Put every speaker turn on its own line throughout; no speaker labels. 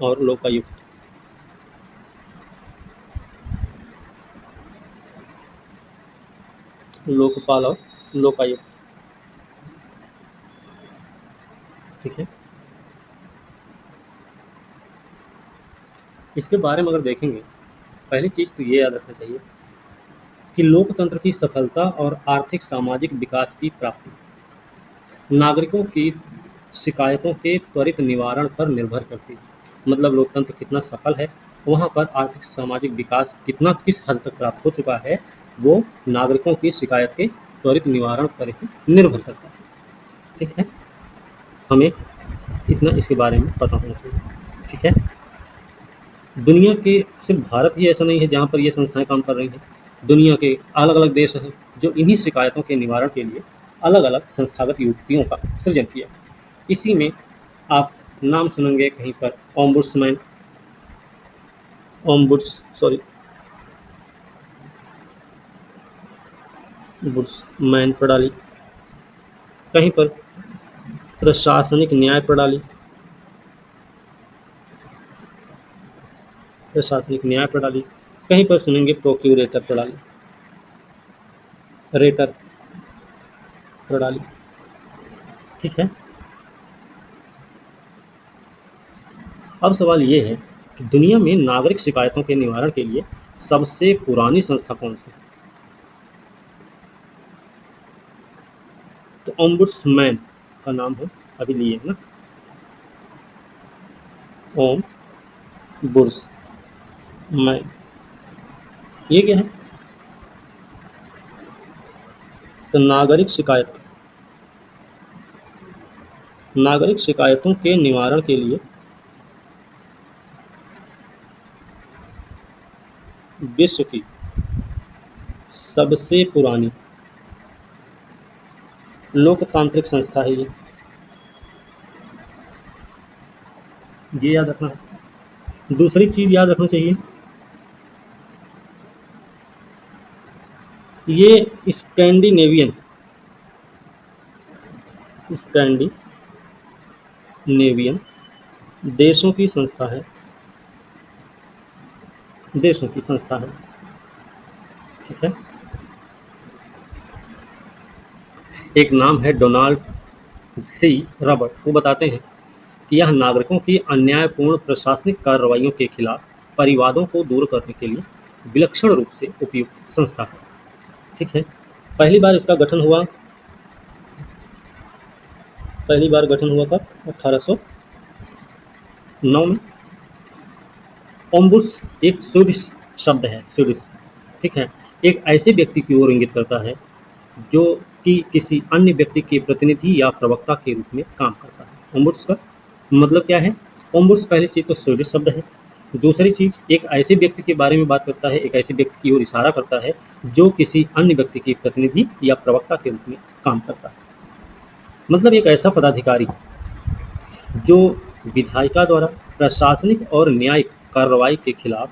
और लोकायुक्त। लोकपाल और लोकायुक्त। ठीक है। इसके बारे में अगर देखेंगे, पहली चीज़ तो ये याद रखना चाहिए कि लोकतंत्र की सफलता और आर्थिक सामाजिक विकास की प्राप्ति नागरिकों की शिकायतों के त्वरित निवारण पर निर्भर करती है। मतलब लोकतंत्र कितना सफल है, वहाँ पर आर्थिक सामाजिक विकास कितना किस हद तक प्राप्त हो चुका है, वो नागरिकों की शिकायत के त्वरित निवारण पर ही निर्भर करता है। ठीक है, हमें इतना इसके बारे में पता होना चाहिए। ठीक है। दुनिया के सिर्फ भारत ही ऐसा नहीं है जहाँ पर ये संस्थाएं काम कर रही हैं। दुनिया के अलग अलग देश हैं जो इन्हीं शिकायतों के निवारण के लिए अलग अलग संस्थागत युक्तियों का सृजन किया। इसी में आप नाम सुनेंगे कहीं पर ओम्बुड्समैन, ओम्बुड्स सॉरी बुड्समैन प्रणाली, कहीं पर प्रशासनिक न्याय प्रणाली, प्रशासनिक न्याय प्रणाली, कहीं पर सुनेंगे प्रोक्यूरेटर प्रणाली, रेटर प्रणाली। ठीक है। अब सवाल ये है कि दुनिया में नागरिक शिकायतों के निवारण के लिए सबसे पुरानी संस्था कौन सी है? तो ओम्बुड्समैन का नाम है, अभी लिए है ना, ओम बुड्समैन। ये क्या है? तो नागरिक शिकायतों के निवारण के लिए विश्व की सबसे पुरानी लोकतांत्रिक संस्था है ये याद रखना है। दूसरी चीज याद रखना चाहिए, ये स्कैंडिनेवियन देशों की संस्था है, देशों की संस्था है। ठीक है। एक नाम है डोनाल्ड सी रॉबर्ट, वो बताते हैं कि यह नागरिकों की अन्यायपूर्ण प्रशासनिक कार्रवाइयों के खिलाफ परिवादों को दूर करने के लिए विलक्षण रूप से उपयुक्त संस्था है। ठीक है। पहली बार इसका गठन हुआ, पहली बार गठन हुआ कब? 1809 में। ओम्बुड्स एक स्वीडिश शब्द है, स्वीडिश। ठीक है। एक ऐसे व्यक्ति की ओर इंगित करता है जो कि किसी अन्य व्यक्ति के प्रतिनिधि या प्रवक्ता के रूप में काम करता है। ओम्बुड्स का मतलब क्या है? ओम्बुड्स पहली चीज़ तो स्वीडिश शब्द है। दूसरी चीज़, एक ऐसे व्यक्ति के बारे में बात करता है, एक ऐसे व्यक्ति की ओर इशारा करता है जो किसी अन्य व्यक्ति के प्रतिनिधि या प्रवक्ता के रूप में काम करता है। मतलब एक ऐसा पदाधिकारी जो विधायिका द्वारा प्रशासनिक और न्यायिक कार्रवाई के खिलाफ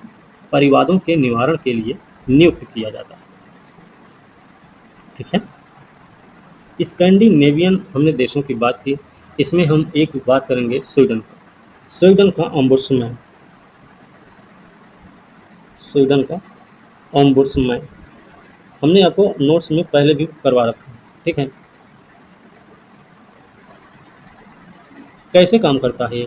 परिवादों के निवारण के लिए नियुक्त किया जाता है। ठीक है। स्कैंडिनेवियन हमने देशों की बात की, इसमें हम एक बात करेंगे स्वीडन का। स्वीडन का ओम्बुड्समैन, स्वीडन का ओम्बुड्समैन हमने आपको नोट्स में पहले भी करवा रखा है। ठीक है। कैसे काम करता है?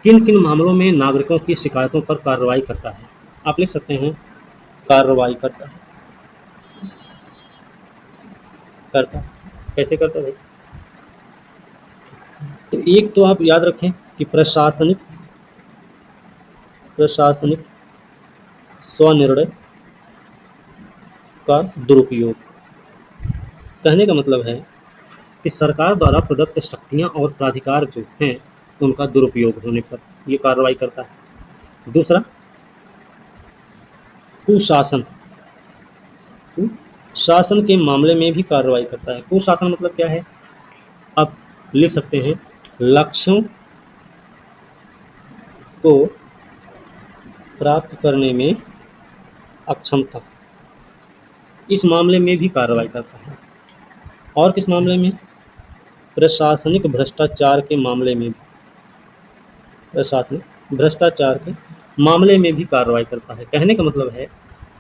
किन किन मामलों में नागरिकों की शिकायतों पर कार्रवाई करता है? आप लिख सकते हैं कार्रवाई करता है, करता कैसे करता है? तो एक तो आप याद रखें कि प्रशासनिक प्रशासनिक स्वनिर्णय का दुरुपयोग। कहने का मतलब है कि सरकार द्वारा प्रदत्त शक्तियां और प्राधिकार जो हैं उनका दुरुपयोग होने पर ये कार्रवाई करता है। दूसरा, कुशासन, कुशासन के मामले में भी कार्रवाई करता है। कुशासन मतलब क्या है? आप लिख सकते हैं लक्ष्यों को प्राप्त करने में अक्षमता, इस मामले में भी कार्रवाई करता है। और किस मामले में? प्रशासनिक भ्रष्टाचार के मामले में भी प्रशासनिक भ्रष्टाचार के मामले में भी कार्रवाई करता है। कहने का मतलब है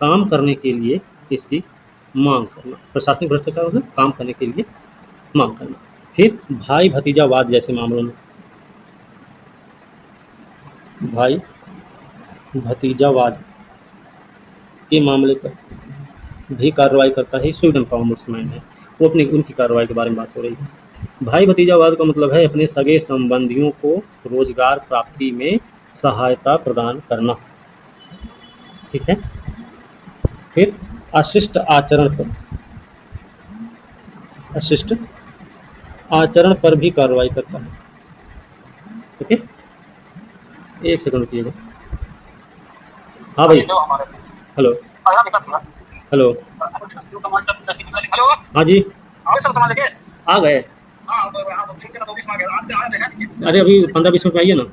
काम करने के लिए इसकी मांग करना। प्रशासनिक भ्रष्टाचार होता है काम करने के लिए मांग करना। फिर भाई भतीजावाद जैसे मामलों में, भाई भतीजावाद के मामले पर भी कार्रवाई करता है। स्वीडन का ओम्बुड्समैन है, वो अपनी उनकी कार्रवाई के बारे में बात हो रही है। भाई भतीजावाद का मतलब है अपने सगे संबंधियों को रोजगार प्राप्ति में सहायता प्रदान करना। ठीक है। फिर अशिष्ट आचरण पर, अशिष्ट आचरण पर भी कार्रवाई करता है। ओके, एक सेकंड रुकिएगा। हाँ भाई, हेलो हेलो, हाँ जी आ गए। अरे अभी 15-20 मिनट में आइए ना।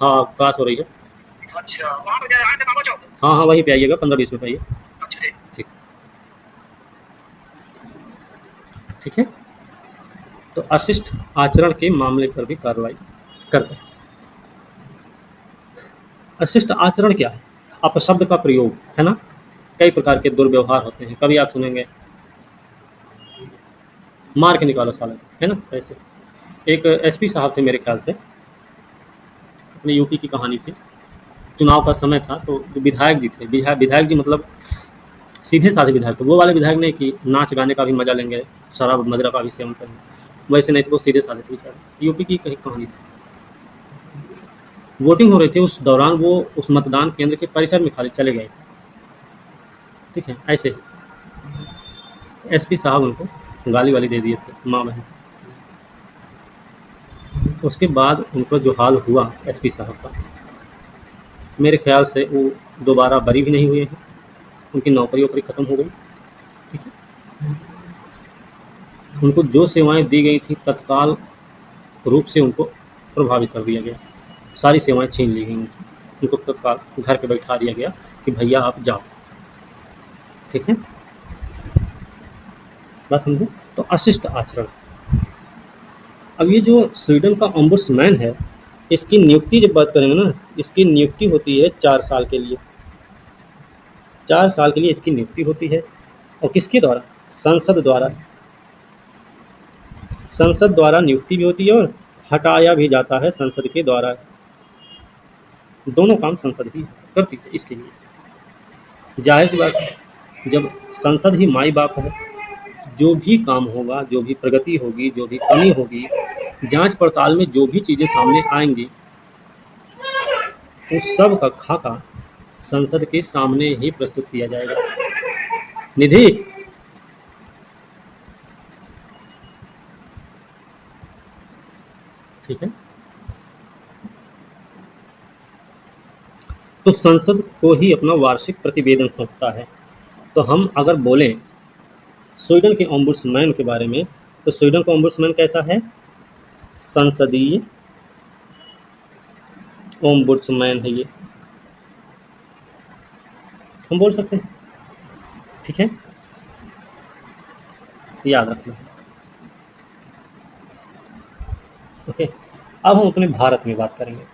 हाँ क्लास हो रही है। हाँ हाँ वहीं पे आइएगा, 15-20 मिनट आइए। ठीक, ठीक है। तो अशिष्ट आचरण के मामले पर भी कार्रवाई करते हैं। अशिष्ट आचरण क्या है? अपशब्द का प्रयोग है ना, कई प्रकार के दुर्व्यवहार होते हैं। कभी आप सुनेंगे मार के निकालो साले, है ना ऐसे। एक एसपी साहब थे मेरे ख्याल से, अपने यूपी की कहानी थी। चुनाव का समय था तो जो विधायक जी थे, विधायक जी मतलब सीधे साधे विधायक थे। वो वाले विधायक नहीं कि नाच गाने का भी मजा लेंगे, शराब मदिरा का भी सेवन करेंगे, वैसे नहीं थे। वो सीधे साधे थे बेचारे। यूपी की कहीं कहानी थी। वोटिंग हो रही थी, उस दौरान वो उस मतदान केंद्र के परिसर में खाली चले गए। ठीक है, ऐसे एसपी साहब उनको गाली वाली दे दिए थे, माँ बहन। उसके बाद उनका जो हाल हुआ एसपी साहब का, मेरे ख्याल से वो दोबारा बरी भी नहीं हुए हैं। उनकी नौकरी वोकरी खत्म हो गई। ठीक है। उनको जो सेवाएं दी गई थी तत्काल रूप से उनको प्रभावित कर दिया गया। सारी सेवाएं छीन ली गई उनकी। उनको तत्काल घर पे बैठा दिया गया कि भैया आप जाओ। ठीक है, बात समझे। तो अशिष्ट आचरण। अब ये जो स्वीडन का ओम्बुड्समैन है, इसकी नियुक्ति जब बात करेंगे ना, इसकी नियुक्ति होती है 4 साल के लिए। 4 साल के लिए इसकी नियुक्ति होती है। और किसके द्वारा? संसद द्वारा। संसद द्वारा नियुक्ति भी होती है और हटाया भी जाता है संसद के द्वारा। दोनों काम संसद ही करती है। इसके लिए जाहिर सी बात है, जब संसद ही माई बाप है, जो भी काम होगा, जो भी प्रगति होगी, जो भी कमी होगी, जांच पड़ताल में जो भी चीज़ें सामने आएंगी, उस सब का खाका संसद के सामने ही प्रस्तुत किया जाएगा। निधि, ठीक है। तो संसद को ही अपना वार्षिक प्रतिवेदन सौंपता है। तो हम अगर बोलें स्वीडन के ओम्बुड्समैन के बारे में, तो स्वीडन का ओम्बुड्समैन कैसा है? संसदीय ओम्बुड्समैन है ये, हम बोल सकते हैं। ठीक है, याद रखना। ओके, अब हम अपने भारत में बात करेंगे।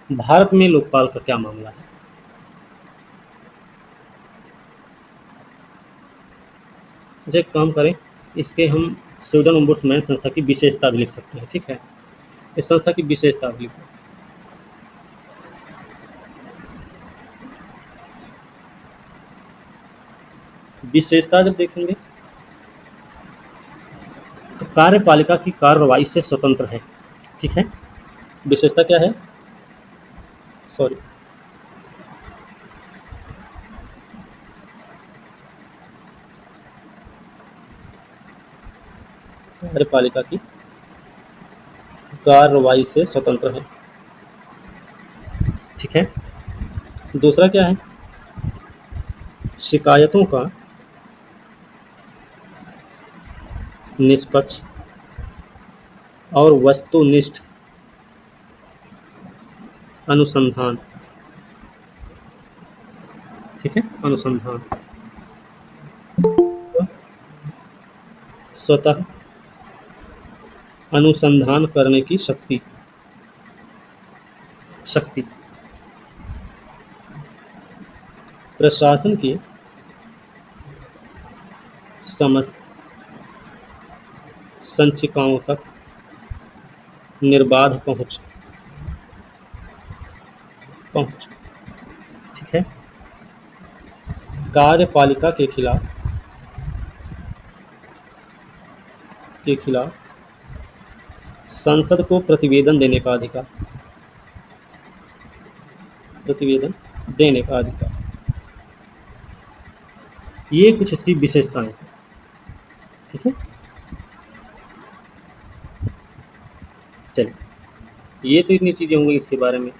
भारत में लोकपाल का क्या मामला है? अच्छा एक काम करें, इसके हम स्वीडन ओम्बुड्समैन संस्था की विशेषता भी लिख सकते हैं। ठीक है, इस संस्था की विशेषता भी लिखो। विशेषता जब देखेंगे तो कार्यपालिका की कार्रवाई से स्वतंत्र है। ठीक है, विशेषता क्या है? सॉरी, कार्यपालिका की कार्रवाई से स्वतंत्र है। ठीक है, दूसरा क्या है? शिकायतों का निष्पक्ष और वस्तुनिष्ठ अनुसंधान। ठीक है, अनुसंधान, स्वतः अनुसंधान करने की शक्ति। शक्ति, प्रशासन की समस्त संचिकाओं तक निर्बाध पहुंच। ठीक है। कार्यपालिका के खिलाफ संसद को प्रतिवेदन देने का अधिकार। ये कुछ इसकी विशेषताएं हैं। ठीक है। चलिए, ये तो इतनी चीजें होंगी इसके बारे में।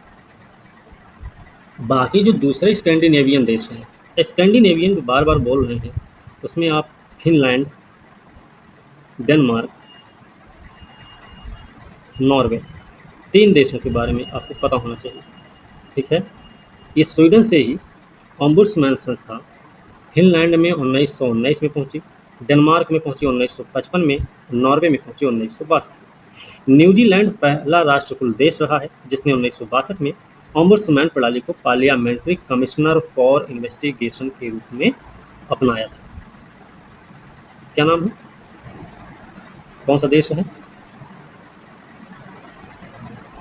बाकी जो दूसरे स्कैंडिनेवियन देश हैं, स्कैंडिनेवियन जो बार बार बोल रहे हैं, उसमें आप फिनलैंड, डेनमार्क, नॉर्वे, 3 देशों के बारे में आपको पता होना चाहिए। ठीक है। ये स्वीडन से ही ओम्बुड्समैन संस्था फिनलैंड में 1919 में पहुंची, डेनमार्क में पहुंची 1955 में, नॉर्वे में पहुंची 1962 में। न्यूजीलैंड पहला राष्ट्रकुल देश रहा है जिसने 1962 में ओम्बुड्समैन प्रणाली को पार्लियामेंट्री कमिश्नर फॉर इन्वेस्टिगेशन के रूप में अपनाया था। क्या नाम है? कौन सा देश है?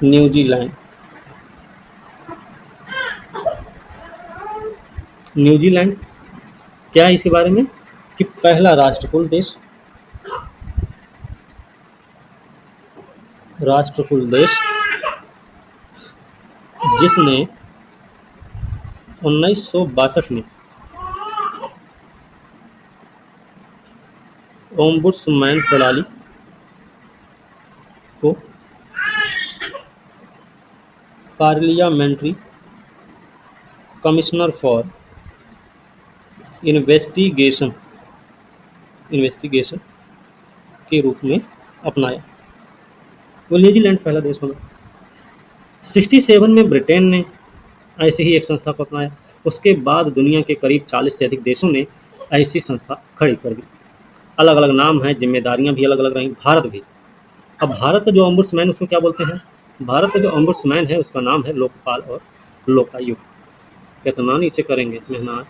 न्यूजीलैंड। न्यूजीलैंड क्या है इसके बारे में कि पहला राष्ट्रकुल देश जिसने 1962 में ओम्बुड्समैन प्रणाली को पार्लियामेंट्री कमिश्नर फॉर इन्वेस्टिगेशन के रूप में अपनाया। वो न्यूजीलैंड पहला देश बना। 67 में ब्रिटेन ने ऐसे ही एक संस्था को अपनाया। उसके बाद दुनिया के करीब 40 से अधिक देशों ने ऐसी संस्था खड़ी कर दी। अलग अलग नाम है, जिम्मेदारियां भी अलग अलग रही, भारत भी। अब भारत का जो ओम्बुड्समैन उसको क्या बोलते हैं? भारत का जो ओम्बुड्समैन है उसका नाम है लोकपाल और लोकायुक्त। कितना नीचे करेंगे मेहनत,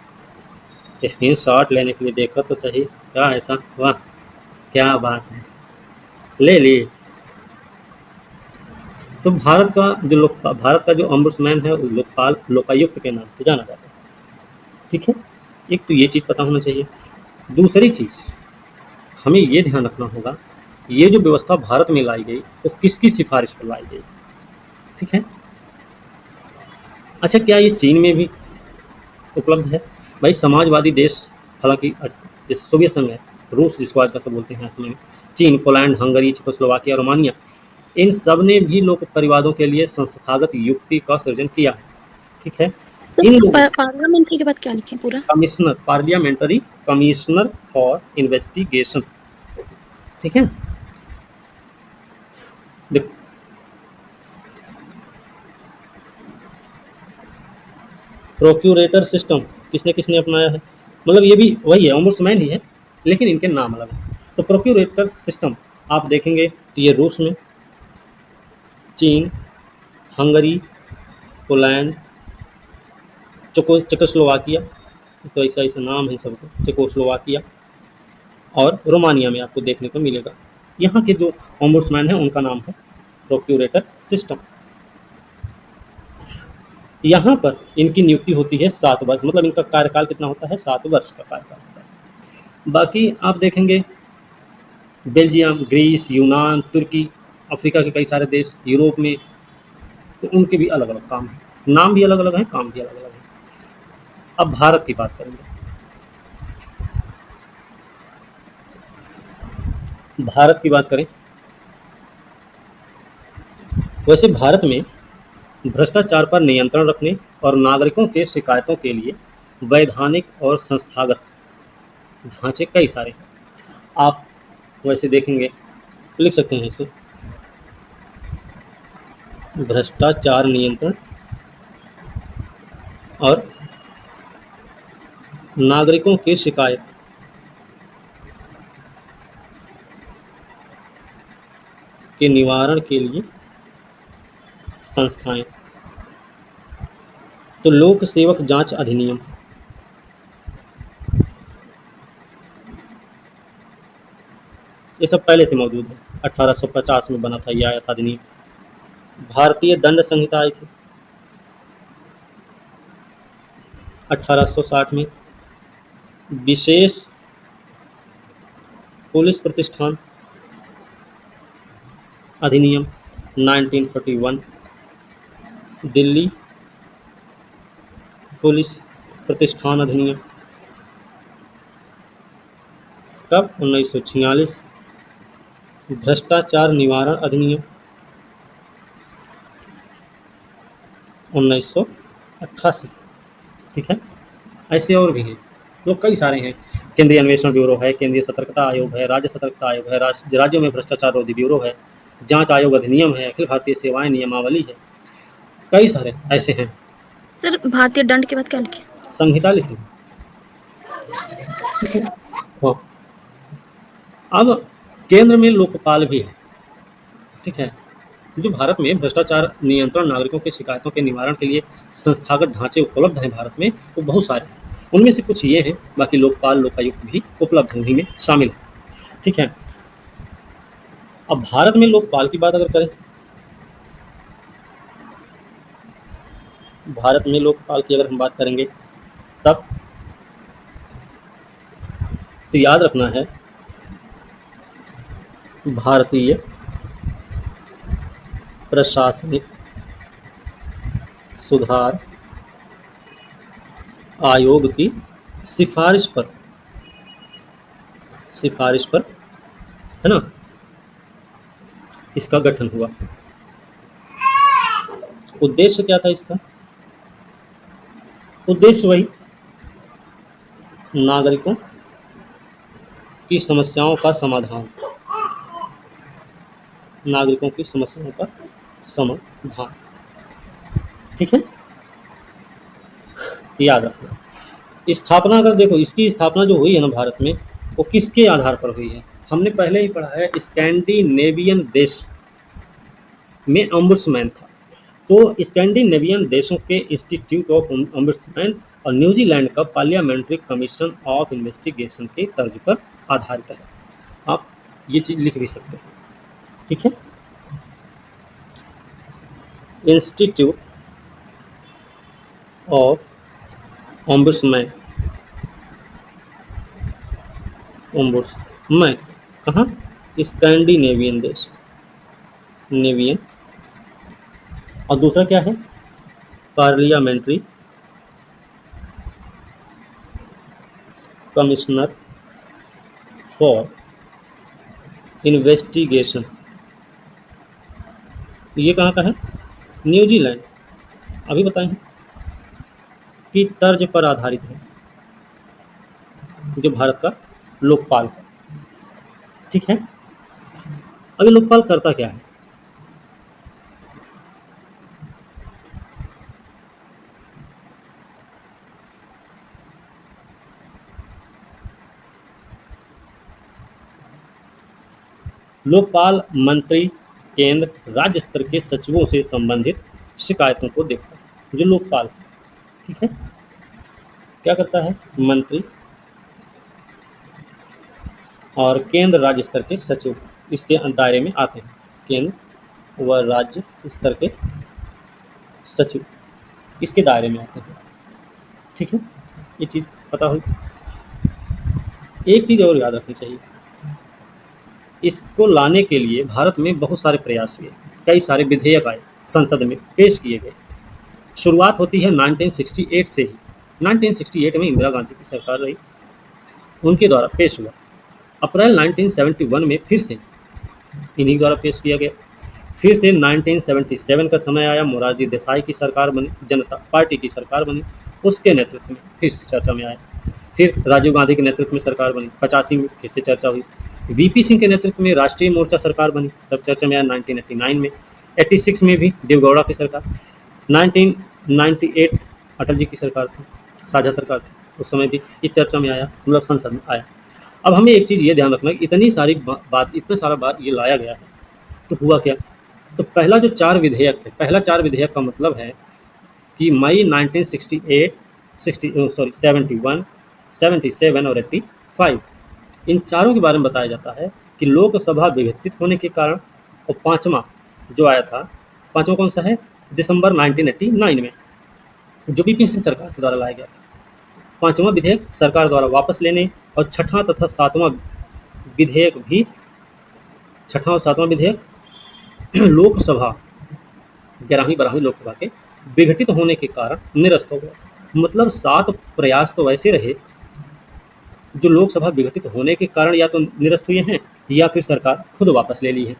स्क्रीन शॉट लेने के लिए देखो तो सही। क्या ऐसा, वाह क्या बात है, ले ली। तो भारत का जो ओम्बुड्समैन है वो लोकपाल लोकायुक्त के नाम से जाना जाता है। ठीक है। एक तो ये चीज़ पता होना चाहिए। दूसरी चीज़ हमें ये ध्यान रखना होगा, ये जो व्यवस्था भारत में लाई गई तो किसकी सिफारिश पर लाई गई। ठीक है। अच्छा, क्या ये चीन में भी उपलब्ध है? भाई समाजवादी देश, हालांकि जैसे सोवियत संघ है, रूस जिसको आज का सब बोलते हैं समय में, चीन, पोलैंड, हंगरी, चेकोस्लोवाकिया, रोमानिया, इन सब ने भी लोक परिवारों के लिए संस्थागत युक्ति का सृजन किया है। ठीक है। इन लोगों
पार्लियामेंट्री के बाद क्या लिखें पूरा?
Parliamentary commissioner for investigation. ठीक है। देखो, प्रोक्यूरेटर सिस्टम किसने किसने अपनाया है? मतलब ये भी वही है, ओम्बुड्समैन ही है, लेकिन इनके नाम अलग हैं। तो प्रोक्यूरेटर सिस्टम आप देखेंगे तो ये रूस में, चीन, हंगरी, पोलैंड, चेकोस्लोवाकिया, तो ऐसा ऐसा नाम है सबको, चेकोस्लोवाकिया, और रोमानिया में आपको देखने को मिलेगा। यहाँ के जो ओम्बुड्समैन है उनका नाम है प्रोक्यूरेटर सिस्टम। यहाँ पर इनकी नियुक्ति होती है 7 वर्ष, मतलब इनका कार्यकाल कितना होता है? 7 वर्ष का कार्यकाल होता है। बाकी आप देखेंगे बेल्जियम, ग्रीस, यूनान, तुर्की, अफ्रीका के कई सारे देश, यूरोप में, तो उनके भी अलग अलग काम हैं, नाम भी अलग अलग हैं, काम भी अलग अलग हैं। अब भारत की बात करेंगे। भारत की बात करें, वैसे भारत में भ्रष्टाचार पर नियंत्रण रखने और नागरिकों के शिकायतों के लिए वैधानिक और संस्थागत ढांचे कई सारे हैं। आप वैसे देखेंगे, लिख सकते हैं इसे, भ्रष्टाचार नियंत्रण और नागरिकों की शिकायत के निवारण के लिए संस्थाएं। तो लोक सेवक जांच अधिनियम, ये सब पहले से मौजूद है। 1850 में बना था, ये आया था अधिनियम। भारतीय दंड संहिता आई थी 1860 में। विशेष पुलिस प्रतिष्ठान अधिनियम 1941। दिल्ली पुलिस प्रतिष्ठान अधिनियम कब? 1946। भ्रष्टाचार निवारण अधिनियम 1988। ठीक है, ऐसे और भी हैं, तो कई सारे हैं। केंद्रीय अन्वेषण ब्यूरो है, केंद्रीय सतर्कता आयोग है, राज्य सतर्कता आयोग है, राज्यों में भ्रष्टाचार रोधी ब्यूरो है, जांच आयोग अधिनियम है, अखिल भारतीय सेवाएं नियमावली है, कई सारे ऐसे हैं।
सर भारतीय दंड के बाद क्या लिखे?
संहिता लिखी। हाँ, अब केंद्र में लोकपाल भी है। ठीक है, जो भारत में भ्रष्टाचार नियंत्रण, नागरिकों की शिकायतों के निवारण के लिए संस्थागत ढांचे उपलब्ध हैं भारत में, वो बहुत सारे हैं। उनमें से कुछ ये हैं, बाकी लोकपाल, लोकायुक्त भी उपलब्ध हैं, उन्हीं में शामिल है। ठीक है, अब भारत में लोकपाल की बात अगर करें, भारत में लोकपाल की अगर हम बात करेंगे, तब तो याद रखना है भारतीय प्रशासनिक सुधार आयोग की सिफारिश पर, है ना, इसका गठन हुआ। उद्देश्य क्या था इसका? उद्देश्य वही, नागरिकों की समस्याओं का समाधान, नागरिकों की समस्याओं का समाधान। ठीक है, याद रखना। स्थापना अगर देखो, इसकी स्थापना जो हुई है ना भारत में, वो किसके आधार पर हुई है? हमने पहले ही पढ़ा है, स्कैंडिनेवियन देश में ओम्बुड्समैन था। तो स्कैंडिनेवियन देशों के इंस्टीट्यूट ऑफ ओम्बुड्समैन और न्यूजीलैंड का पार्लियामेंट्री कमीशन ऑफ इन्वेस्टिगेशन के तर्ज पर आधारित है। आप ये चीज़ लिख भी सकते हैं। ठीक है, इंस्टीट्यूट ऑफ ओम्बुड्समैन, ओम्बुड्समैन कहाँ? स्कैंडिनेवियन देश, नेवियन। और दूसरा क्या है? पार्लियामेंट्री कमिश्नर फॉर इन्वेस्टिगेशन, ये कहाँ का है? न्यूजीलैंड। अभी बताएं कि तर्ज पर आधारित है, जो भारत का लोकपाल है। ठीक है, अब ये लोकपाल करता क्या है? लोकपाल मंत्री, केंद्र, राज्य स्तर के सचिवों से संबंधित शिकायतों को देखता है, जो लोकपाल। ठीक है, क्या करता है? मंत्री और केंद्र राज्य स्तर के सचिव इसके दायरे में आते हैं। केंद्र व राज्य स्तर के सचिव इसके दायरे में आते हैं। ठीक है, ये चीज़ पता हुई। एक चीज़ और याद रखनी चाहिए, इसको लाने के लिए भारत में बहुत सारे प्रयास हुए, कई सारे विधेयक आए, संसद में पेश किए गए। शुरुआत होती है 1968 से ही। 1968 में इंदिरा गांधी की सरकार रही, उनके द्वारा पेश हुआ। अप्रैल 1971 में फिर से इन्हीं द्वारा पेश किया गया। फिर से 1977 का समय आया, मोरारजी देसाई की सरकार बनी, जनता पार्टी की सरकार बनी, उसके नेतृत्व में फिर से चर्चा में आया। फिर राजीव गांधी के नेतृत्व में सरकार बनी, 85 में फिर से चर्चा हुई। वीपी सिंह के नेतृत्व में राष्ट्रीय मोर्चा सरकार बनी, तब चर्चा में आया 1989 में। 86 में भी देवगौड़ा की सरकार। 1998 अटल जी की सरकार थी, साझा सरकार थी, उस समय भी ये चर्चा में आया, मतलब संसद में आया। अब हमें एक चीज़ ये ध्यान रखना है, इतनी सारी बात, इतना सारा बात ये लाया गया है, तो हुआ क्या? तो पहला जो 4 विधेयक है, पहला 4 विधेयक का मतलब है कि मई 1968 71 77 और 85 इन चारों के बारे में बताया जाता है कि लोकसभा विघटित होने के कारण। और पांचवा जो आया था, पांचवा कौन सा है, दिसंबर 1989 में, जो बीपी सिंह सरकार के द्वारा लाया गया था। पांचवा विधेयक सरकार द्वारा वापस लेने, और छठा तथा सातवां विधेयक भी, छठा और सातवां विधेयक लोकसभा 11वीं 12वीं लोकसभा के विघटित होने के कारण निरस्त हो गया। मतलब 7 प्रयास तो वैसे रहे जो लोकसभा विघटित होने के कारण या तो निरस्त हुए हैं या फिर सरकार खुद वापस ले ली है।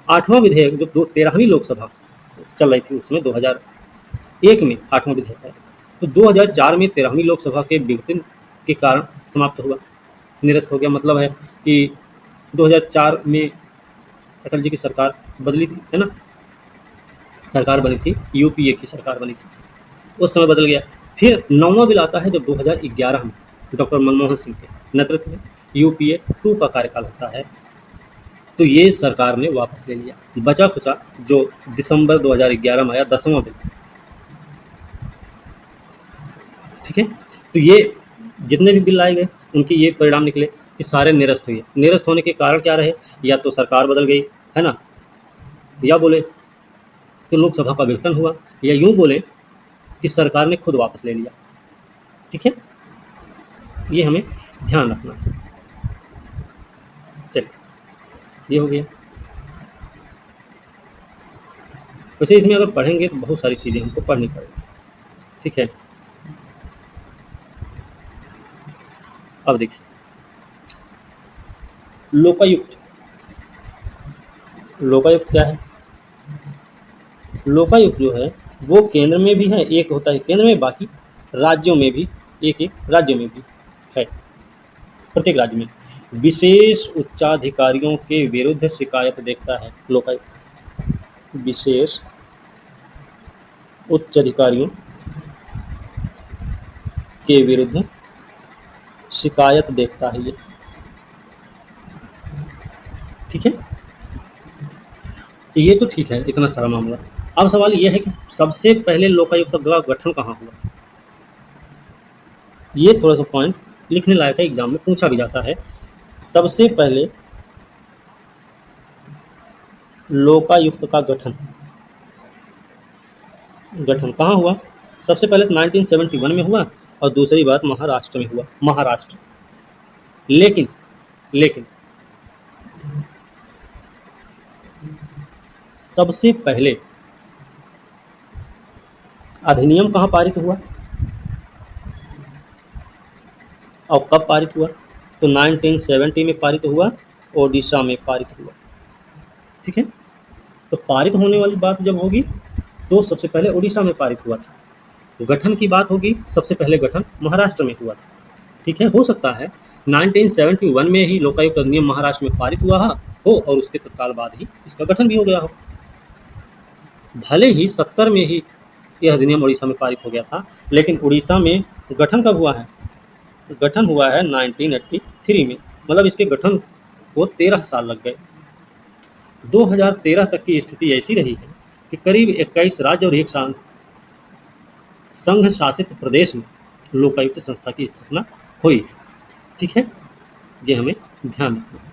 आठवां विधेयक जो 13वीं लोकसभा चल रही थी उसमें 2001 में आठवां विधेयक है, तो 2004 में 13वीं लोकसभा के विघटन के कारण समाप्त हुआ, निरस्त हो गया। मतलब है कि 2004 में अटल जी की सरकार बदली थी, है ना, सरकार बनी थी, यूपीए की सरकार बनी थी, उस समय बदल गया। फिर 9वां बिल आता है जब 2011 में डॉक्टर मनमोहन सिंह के नेतृत्व में यूपीए 2 का कार्यकाल होता है, तो ये सरकार ने वापस ले लिया। बचा खुचा जो दिसंबर 2011 में आया 10वां बिल, ठीक है। तो ये जितने भी बिल लाए गए उनके ये परिणाम निकले कि सारे निरस्त हुए। निरस्त होने के कारण क्या रहे, या तो सरकार बदल गई, है ना, या बोले तो लोकसभा का विघटन हुआ, या यूं बोले कि सरकार ने खुद वापस ले लिया। ठीक है, ये हमें ध्यान रखना है। चलिए, ये हो गया। वैसे इसमें अगर पढ़ेंगे तो बहुत सारी चीज़ें हमको पढ़नी पड़ेगी। ठीक है, अब देखिए लोकायुक्त। लोकायुक्त क्या है? लोकायुक्त जो है वो केंद्र में भी है, एक होता है केंद्र में, बाकी राज्यों में भी, एक एक राज्यों में भी है। प्रत्येक राज्य में विशेष उच्चाधिकारियों के विरुद्ध शिकायत देखता है लोकायुक्त। विशेष उच्च अधिकारियों के विरुद्ध शिकायत देखता है ये। ठीक है, ये तो ठीक है, इतना सारा मामला। अब सवाल ये है कि सबसे पहले लोकायुक्त का गठन कहाँ हुआ? ये थोड़ा सा पॉइंट लिखने लायक है, एग्जाम में पूछा भी जाता है। सबसे पहले लोकायुक्त का गठन कहाँ हुआ? सबसे पहले तो 1971 में हुआ, और दूसरी बात महाराष्ट्र में हुआ, महाराष्ट्र। लेकिन लेकिन सबसे पहले अधिनियम कहाँ पारित हुआ और कब पारित हुआ? तो 1970 में पारित हुआ, ओडिशा में पारित हुआ। ठीक है, तो पारित होने वाली बात जब होगी तो सबसे पहले ओडिशा में पारित हुआ था। गठन की बात होगी, सबसे पहले गठन महाराष्ट्र में हुआ था। ठीक है, हो सकता है 1971 में ही लोकायुक्त अधिनियम महाराष्ट्र में पारित हुआ हो और उसके तत्काल बाद ही इसका गठन भी हो गया हो। भले ही 70 में ही यह अधिनियम उड़ीसा में पारित हो गया था, लेकिन उड़ीसा में गठन कब हुआ है? गठन हुआ है 1983 में। मतलब इसके गठन को 13 साल लग गए। 2013 तक की स्थिति ऐसी रही है कि करीब 21 राज्य और एक संघ शासित प्रदेश में लोकायुक्त संस्था की स्थापना हुई। ठीक है, ये हमें ध्यान रखना है।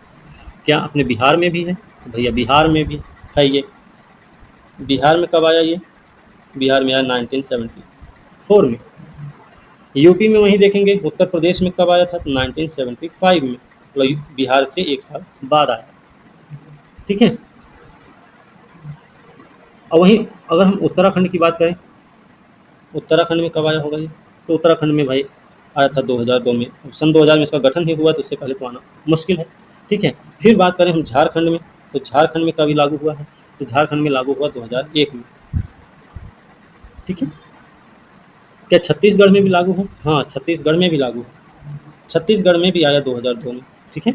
क्या अपने बिहार में भी है? तो भैया बिहार में भी है ये। बिहार में कब आया ये? बिहार में आया 1974 में। यूपी में वहीं देखेंगे, उत्तर प्रदेश में कब आया था? तो 1975 में, मतलब बिहार के 1 साल बाद आया। ठीक है, और वहीं अगर हम उत्तराखंड की बात करें, उत्तराखंड में कब आया होगा ये? तो उत्तराखंड में भाई आया था 2002 में। सन 2000 में इसका गठन ही हुआ, तो उससे पहले तो आना मुश्किल है। ठीक है, फिर बात करें हम झारखंड में, तो झारखंड में कभी लागू हुआ है? तो झारखंड में लागू हुआ 2001 में। ठीक है, क्या छत्तीसगढ़ में भी लागू है? हाँ, छत्तीसगढ़ में भी लागू है। छत्तीसगढ़ में भी आया 2002 में। ठीक है,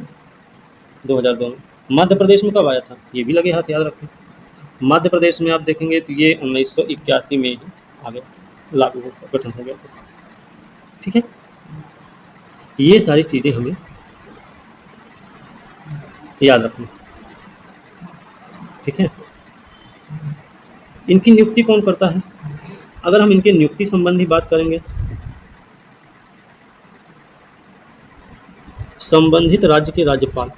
2002 में। मध्य प्रदेश में कब आया था? ये भी लगे हाथ याद रखें। मध्य प्रदेश में आप देखेंगे तो ये 1981 में ही आ गया, लागू हो गठन हो गया। ठीक है, ये सारी चीज़ें हमें याद रखना। ठीक है, इनकी नियुक्ति कौन करता है? अगर हम इनके नियुक्ति संबंधी बात करेंगे, संबंधित राज्य के राज्यपाल,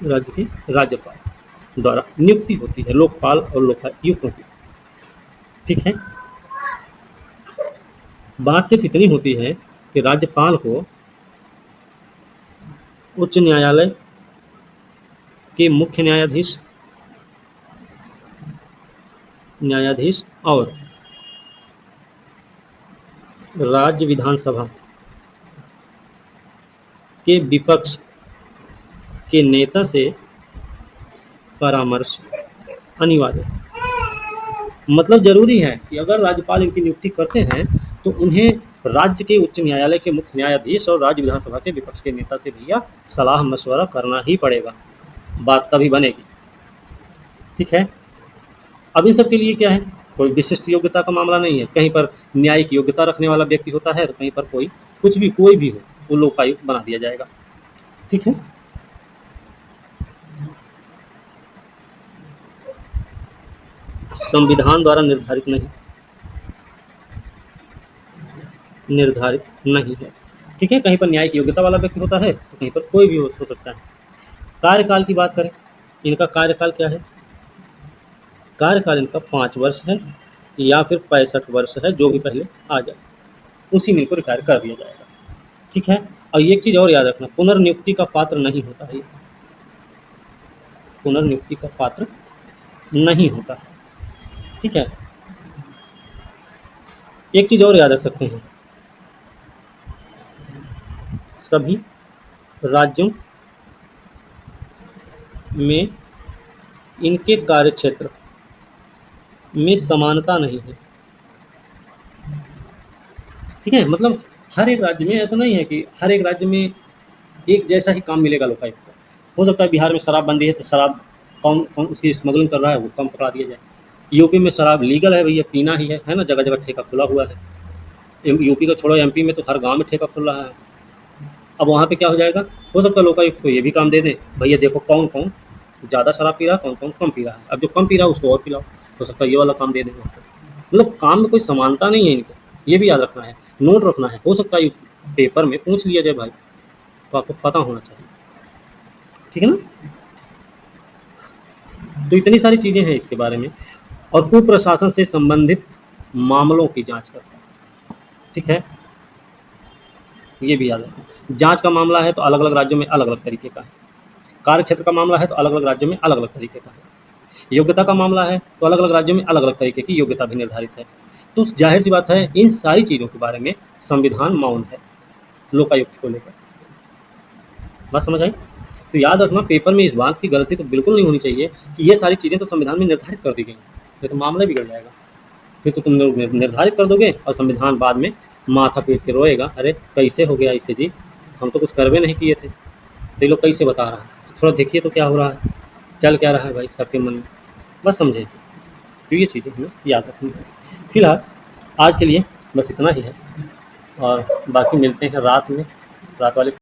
राज्य के राज्यपाल द्वारा नियुक्ति होती है, लोकपाल और लोकायुक्तों की। ठीक है, बात सिर्फ इतनी होती है कि राज्यपाल को उच्च न्यायालय के मुख्य न्यायाधीश और राज्य विधानसभा के विपक्ष के नेता से परामर्श अनिवार्य है। मतलब जरूरी है कि अगर राज्यपाल इनकी नियुक्ति करते हैं तो उन्हें राज्य के उच्च न्यायालय के मुख्य न्यायाधीश और राज्य विधानसभा के विपक्ष के नेता से भैया सलाह मशवरा करना ही पड़ेगा, बात तभी बनेगी। ठीक है, अब इन सब के लिए क्या है, कोई विशिष्ट योग्यता का मामला नहीं है। कहीं पर न्यायिक योग्यता रखने वाला व्यक्ति होता है तो कहीं पर कोई भी हो वो लोकायुक्त बना दिया जाएगा। ठीक है, संविधान द्वारा निर्धारित नहीं है। ठीक है, कहीं पर न्यायिक योग्यता वाला व्यक्ति होता है तो कहीं पर कोई भी हो सकता है। कार्यकाल की बात करें, इनका कार्यकाल क्या है, कार्यकाल इनका 5 वर्ष है या फिर 65 वर्ष है, जो भी पहले आ जाए उसी में इनको रिटायर कर दिया जाएगा। ठीक है, और एक चीज़ और याद रखना, पुनर्नियुक्ति का पात्र नहीं होता है, पुनर्नियुक्ति का पात्र नहीं होता है। ठीक है, एक चीज़ और याद रख सकते हैं, सभी राज्यों में इनके कार्यक्षेत्र में समानता नहीं है। ठीक है, मतलब हर एक राज्य में ऐसा नहीं है कि हर एक राज्य में एक जैसा ही काम मिलेगा लोकायुक्त को। हो सकता है बिहार में शराबबंदी है तो शराब कौन उसकी स्मगलिंग कर रहा है वो कम पकड़ा दिया जाए। यूपी में शराब लीगल है भैया, पीना ही है ना, जगह जगह ठेका खुला हुआ है। यूपी को छोड़ो, एमपी में तो हर गांव में ठेका खुल रहा है। अब वहाँ पे क्या हो जाएगा, हो सकता है लोकायुक्त को ये भी काम दे दें, भैया देखो कौन कौन ज़्यादा शराब पी रहा है, कौन कौन कम पी रहा है, अब जो कम पी रहा है उसको और पिलाओ। हो सकता है ये वाला काम दे देंगे। मतलब काम में कोई समानता नहीं है इनको, ये भी याद रखना है, नोट रखना है। हो सकता है पेपर में पूछ लिया जाए भाई, तो आपको पता होना चाहिए। ठीक है ना, तो इतनी सारी चीज़ें हैं इसके बारे में। और कुप्रशासन से संबंधित मामलों की जांच करता है। ठीक है, ये भी याद रखना। जांच का मामला है तो अलग अलग राज्यों में अलग अलग तरीके का है, कार्य क्षेत्र का मामला है तो अलग अलग राज्यों में अलग अलग तरीके का है, योग्यता का मामला है तो अलग अलग राज्यों में अलग अलग तरीके की योग्यता भी निर्धारित है। तो जाहिर सी बात है इन सारी चीज़ों के बारे में संविधान मौन है लोकायुक्त को लेकर। बात समझ आई? तो याद रखना, पेपर में इस बात की गलती तो बिल्कुल नहीं होनी चाहिए कि ये सारी चीज़ें तो संविधान में निर्धारित कर दी गई, ये तो मामला बिगड़ जाएगा। फिर तो तुम लोग निर्धारित कर दोगे और संविधान बाद में माथा पीट के रोएगा, अरे कैसे हो गया इससे जी, हम तो कुछ करवे नहीं किए थे, तो ये लोग कैसे बता रहा है। तो थोड़ा देखिए तो क्या हो रहा है, चल क्या रहा है भाई सबके मन में, बस समझे। तो ये चीज़ें हमें याद रखनी है। फिलहाल आज के लिए बस इतना ही है, और बाकी मिलते हैं रात में, रात वाले